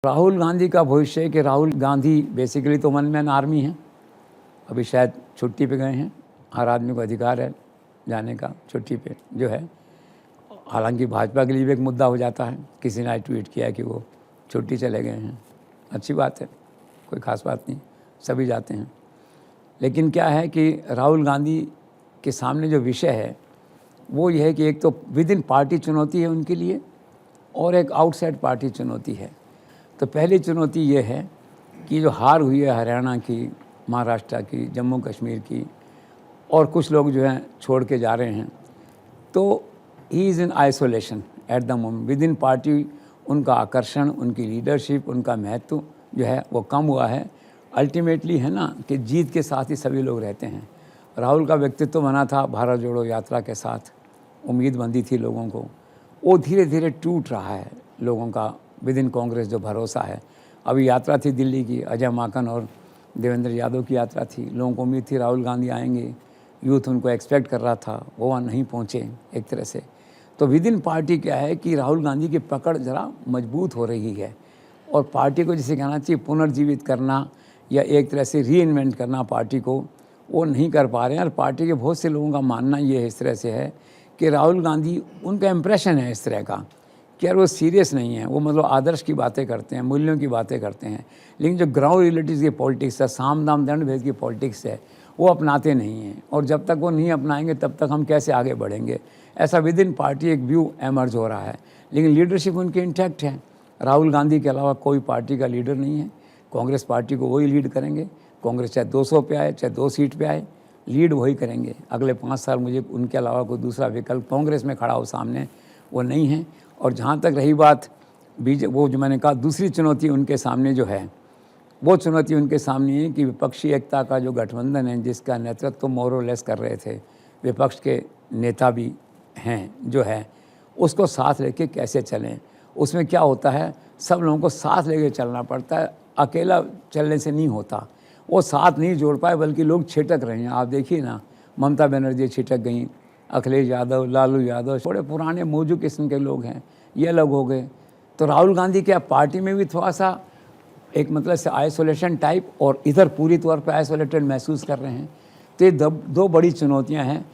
राहुल गांधी का भविष्य है कि राहुल गांधी बेसिकली तो वन मैन आर्मी हैं। अभी शायद छुट्टी पे गए हैं। हर आदमी को अधिकार है जाने का छुट्टी पे जो है। हालांकि भाजपा के लिए भी एक मुद्दा हो जाता है। किसी ने ट्वीट किया कि वो छुट्टी चले गए हैं। अच्छी बात है, कोई ख़ास बात नहीं, सभी जाते हैं। लेकिन क्या है कि राहुल गांधी के सामने जो विषय है वो ये है कि एक तो विद इन पार्टी चुनौती है उनके लिए और एक आउटसाइड पार्टी चुनौती है। तो पहली चुनौती ये है कि जो हार हुई है हरियाणा की, महाराष्ट्र की, जम्मू कश्मीर की, और कुछ लोग जो हैं छोड़ के जा रहे हैं, तो he is in isolation at the moment. With in party उनका आकर्षण, उनकी लीडरशिप, उनका महत्व जो है वो कम हुआ है। अल्टीमेटली है ना कि जीत के साथ ही सभी लोग रहते हैं। राहुल का व्यक्तित्व बना था भारत जोड़ो यात्रा के साथ, उम्मीद बंधी थी लोगों को, वो धीरे धीरे टूट रहा है। लोगों का विद इन कांग्रेस जो भरोसा है। अभी यात्रा थी दिल्ली की, अजय माकन और देवेंद्र यादव की यात्रा थी। लोगों को उम्मीद थी राहुल गांधी आएंगे, यूथ उनको एक्सपेक्ट कर रहा था, वो वहाँ नहीं पहुँचे एक तरह से। तो विद इन पार्टी क्या है कि राहुल गांधी की पकड़ ज़रा मजबूत हो रही है और पार्टी को जिसे कहना चाहिए पुनर्जीवित करना या एक तरह से री इन्वेंट करना पार्टी को, वो नहीं कर पा रहे हैं। और पार्टी के बहुत से लोगों का मानना ये है इस तरह से है कि राहुल गांधी, उनका इम्प्रेशन है इस तरह का कि यार वो सीरियस नहीं है, वो मतलब आदर्श की बातें करते हैं, मूल्यों की बातें करते हैं, लेकिन जो ग्राउंड रियलिटीज़ की पॉलिटिक्स है, साम दाम दंड भेद की पॉलिटिक्स है, वो अपनाते नहीं हैं। और जब तक वो नहीं अपनाएंगे तब तक हम कैसे आगे बढ़ेंगे, ऐसा विद इन पार्टी एक व्यू एमर्ज हो रहा है। लेकिन लीडरशिप उनकी इंटैक्ट है। राहुल गांधी के अलावा कोई पार्टी का लीडर नहीं है। कांग्रेस पार्टी को वही लीड करेंगे। कांग्रेस चाहे 200 पे आए, चाहे 2 सीट पे आए, लीड वही करेंगे। अगले 5 साल मुझे उनके अलावा कोई दूसरा विकल्प कांग्रेस में खड़ा हो सामने वो नहीं है। और जहाँ तक रही बात वो जो मैंने कहा दूसरी चुनौती उनके सामने जो है, वो चुनौती उनके सामने है कि विपक्षी एकता का जो गठबंधन है, जिसका नेतृत्व तो मोर और लेस कर रहे थे, विपक्ष के नेता भी हैं जो है, उसको साथ लेके कैसे चलें। उसमें क्या होता है, सब लोगों को साथ लेके चलना पड़ता है, अकेला चलने से नहीं होता। वो साथ नहीं जोड़ पाए बल्कि लोग छिटक रहे हैं। आप देखिए ना, ममता बनर्जी छिटक गई, अखिलेश यादव, लालू यादव, थोड़े पुराने मौजू किस्म के लोग हैं, ये अलग हो गए। तो राहुल गांधी क्या पार्टी में भी थोड़ा सा एक मतलब से आइसोलेशन टाइप और इधर पूरी तौर पे आइसोलेटेड महसूस कर रहे हैं। तो ये दो बड़ी चुनौतियां हैं।